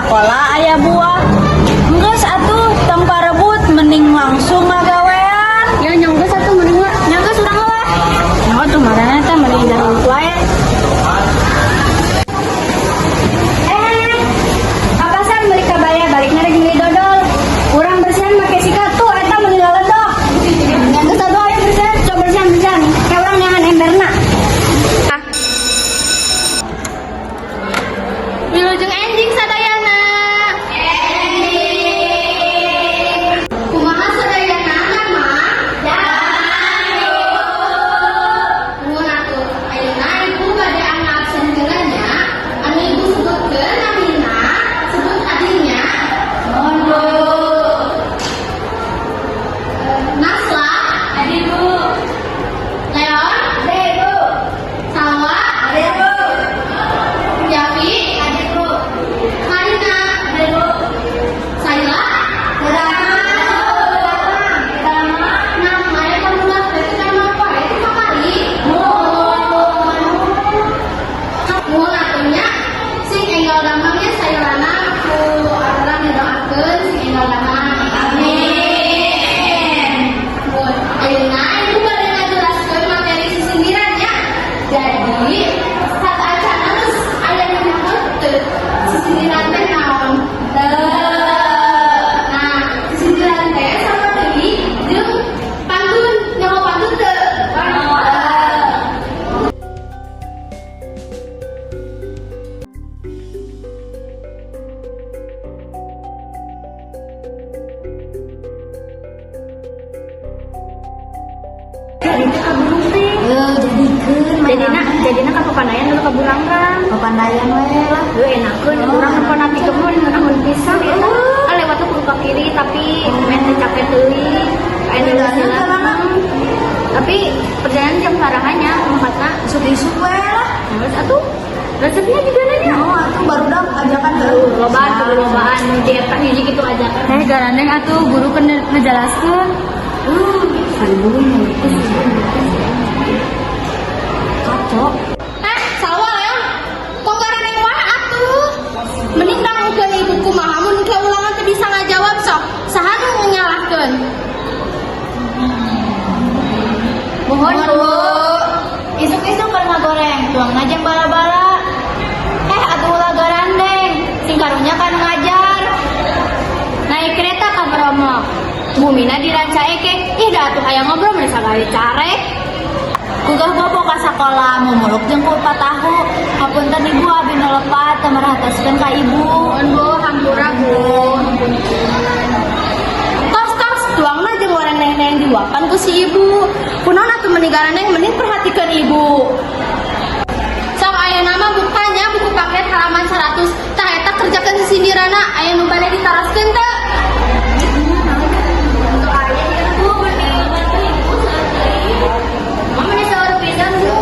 sakola aya buah. Geus atuh tong parebut mending langsung ngagawean. Ya nyonggeus atuh mending mah. Nyanggeus urang lah. Nyaho tuh marana teh mending dahulu wae. Papasan beli kabaya balikna rek beli dodol. Urang bersihan make sikat tuh eta mending laledok. Nyanggeus atuh aya bersihan, coba bersihan. Kayak urang nyahan emberna. Wilujeng enjing sadayana. Kumaha sadayana nama? Nuhun atuh. Ayeuna ibu bade anu absen geulanya, anu ibu sebutkeun namina, sebut adinya. Mohon Bu. Nasla, adi Bu. Leon, ade Bu. Salwa, ade Bu. Yafi, ade Bu. Marina, ade Bu. Saila, namanya kamu nggak berarti nama apa? Itu Kakari. Mohon atunya, sing enggal damangnya Sailana ku aran ngedoakeun sing enggal damang. Amin. Mohon ayeuna ibu bade ngajelaskeun materi sisindiran ya. Jadi saat acara geus aya nu nyebut teu sisindiran teh naon? Nah, sisindiran teh sama deui jeung pantun. Nyaho pantun teu? Jadina ka papandayan dulu ka burangrang. Papandayan we lah. Heuh enakeun urang nepana pikeun naon pisan eta. Lewat tuh ke kiri tapi men teh capek teuing. Tapi perjalanan jam sarahannya tempatna Isuk-isuk we lah. terus atuh resepnya juga nanya. Oh, atuh barudak ajakan Lobaan di eta hiji kitu ajakan. Garandeng atuh guru keur ngejelaskeun. Kacok. Salwa Leon. Kok garandeng wae atuh? Mending dangukeun ibu kumaha mun keulangan teh bisa ngajawab sok. Saha nu nyalahkeun? Mohon Bu. Isuk-isuk keur ngagoreng, tuang ngajeng bala-bala. Atuh ulah garandeng, sing karunya kan ngajar. Naik kereta ka Bromo. Bumina dirancaeke, ih da atuh aya ngobrol meni sagari carek. Gugah bobo ka sakola, mumuluk jeung ku patahu. Hapunten Ibu abi nelepat teu marahataskeun ka Ibu. Mohon Bu, hampura Bu. Tos tuangna jeung goreng neng diwapan ku si ibu. Kunaon atuh meni garandeng mending perhatikeun ibu. Sok aya nama bukanya buku paket halaman 100. Tah eta kerjakeun sisindirana aya nu bade ditaroskeun teu? Untuk aya ieu Bu mending bantu ibu sadari. Mama ni saur pisan Bu.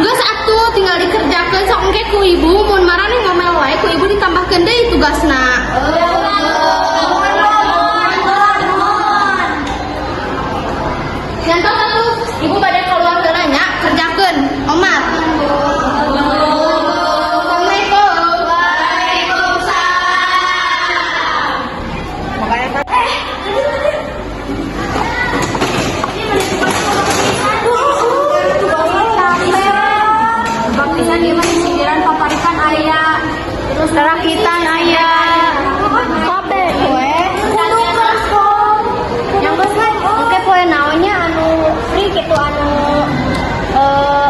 Geus atuh tinggal dikerjakeun sok engke ku ibu mun marane ngomel wae ku ibu ditambahkeun deui tugasna. Ngantos atuh ibu bade keluar geulanya kerjakeun. Omar. Assalamualaikum. Baptisan ieu mah sindiran paparikan aya. Terus terakitan aya. Kabeh we. Yang geus we engke poe naonnya anu free kitu anu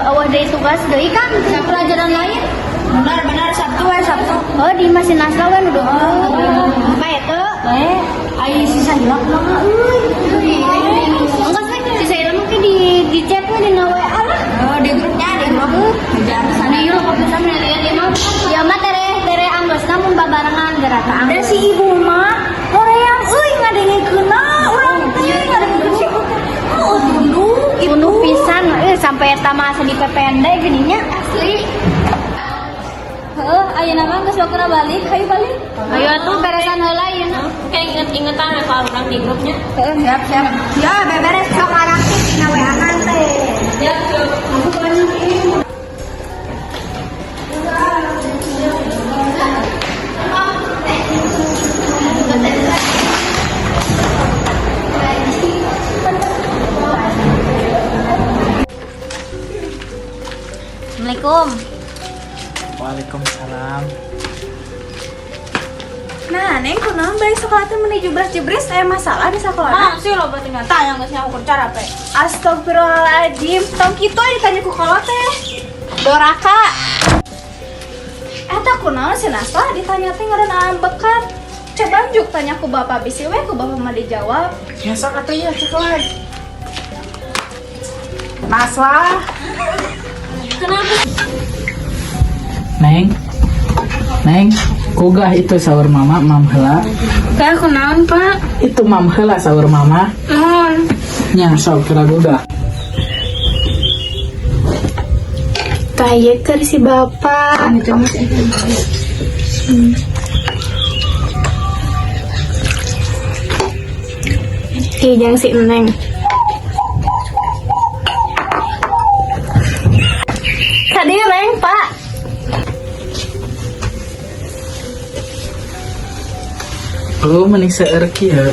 eueuh deui tugas deui kan pelajaran lain. Benar Sabtu we Sabtu. Oh di mesin naskah we nu Apa eta? ai sisa hilap mah euy. Enggeus we sisa hilap mah di chat we di WA lah. Di grupnya di grup. Sana yuk kopisan lihat ya mah. Ya mah tere anggeusna mun babarengan gerata anggeus. Da si ibu mah horeang euy ngadengikeunna urang teh ngadengikeun. Oh tunduh pisan sampai eta mah asa di PPND geuninnya asli. Heeh, ayeuna mah geus waktuna balik, hayu balik. Ayo atuh beresan heula ieu. Kayak inget-ingetan ya orang di grupnya. Siap. Ya, beberes sok aktif dina WA-an teh. Siap. Aku banyak ini. Assalamualaikum. Waalaikumsalam. Nah, Neng, kunaon baik sekolah teh meuni jubres masalah di sekolah. Ah, sih lo berarti nggak tanya nggak sih aku cara apa? Astagfirullahaladzim, tong kitu ditanya ku kalau teh Doraka. Eta kunaon si Nasla ditanya teh ngaran ambekan. Coba juk tanya ku bapak bisi we, ku bapak mah dijawab. Ya sok atuh ya cek lagi. Nasla. Kenapa? Neng, kugah itu sahur mama mamhela. Kayak kenaon pak? Itu mamhela sahur mama. Mohon. Nya sok kira gugah. Kayak keur si bapak. Kijang si Neng. Tadi Neng, Pak. Lu mending seueur kieu.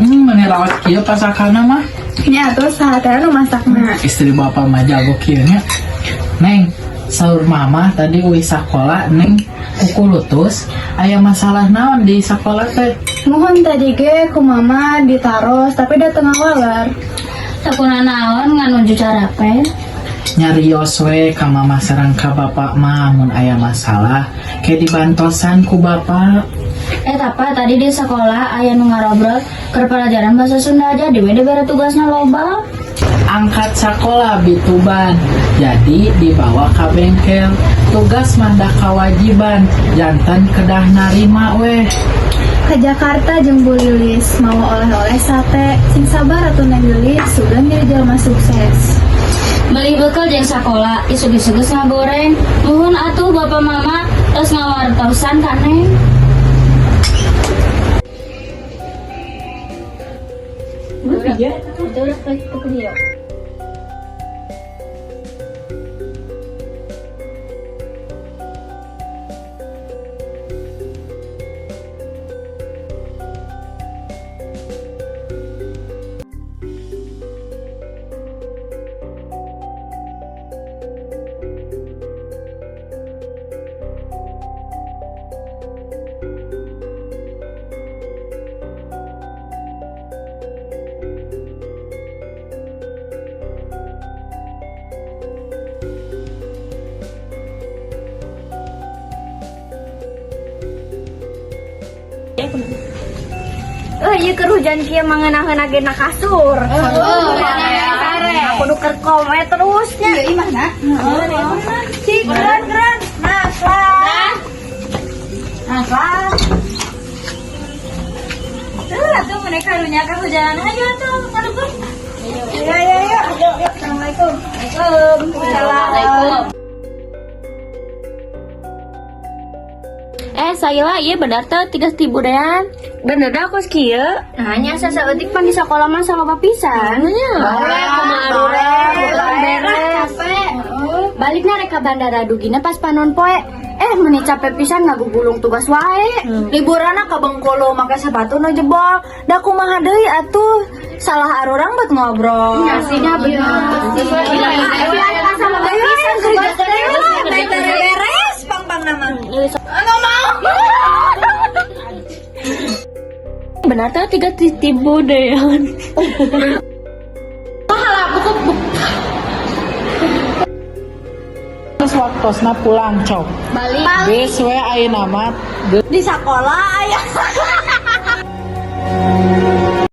Mending rawat kieu pasakana mah. Nya atuh sahatna nu masakna. Istri bapak mah jago kieu nya. Neng, sahur mama tadi uwi sakola neng kuku lutus. Aya masalah naon di sakola teh? Mohon tadi ge ku mama ditaros tapi da tengah walar. Sakuna naon nganuju cara apa? Nyarios we ka mama sareng ka bapak mah mun aya masalah kayak dibantosan ku bapak. Tapi tadi di sekolah aya nu ngarobrol keur pelajaran bahasa Sunda aja di bere tugasna loba. Angkat sekolah bituban jadi dibawa ke bengkel tugas mandah kewajiban jantan kedah narima weh. Ke Jakarta jeung Bu Lilis mau oleh-oleh sate. Sing sabar atuh Neng Lilis sugan jadi jelema sukses. Beli bekal jeung sakola isuk-isuk geus ngagoreng. Nuhun atuh bapak mama tos ngawartosan ka Neng. Betul ke video. Ieu keur hujan kieu mangeunah-eunah ageuna kasur. Aku nu keur kome terus nya. Ieu imahna. Cik keren. Nasla. Tuh mun karunya ka hujanan aja tuh kadukun. Iya. Assalamualaikum. Waalaikumsalam. Sayla ieu bener teh 3.000 dean. Bener dah kos kieu. Nah, nya sasaeutik pan di sekolah mah sama pisan. Boleh, beres. Balikna rek ka bandara dugina pas panon poe. Meni capek pisan ngagugulung tugas wae. Liburanna ka Bengkulu make sepatu nu jebol. Da kumaha deui atuh? Salah arurang bet ngobrol. Aslinya bener. Beres pang nama. Benar teh 3.000 dean. Waktosna pulang cok. Balik. Geus we ayeuna mah Di sekolah aya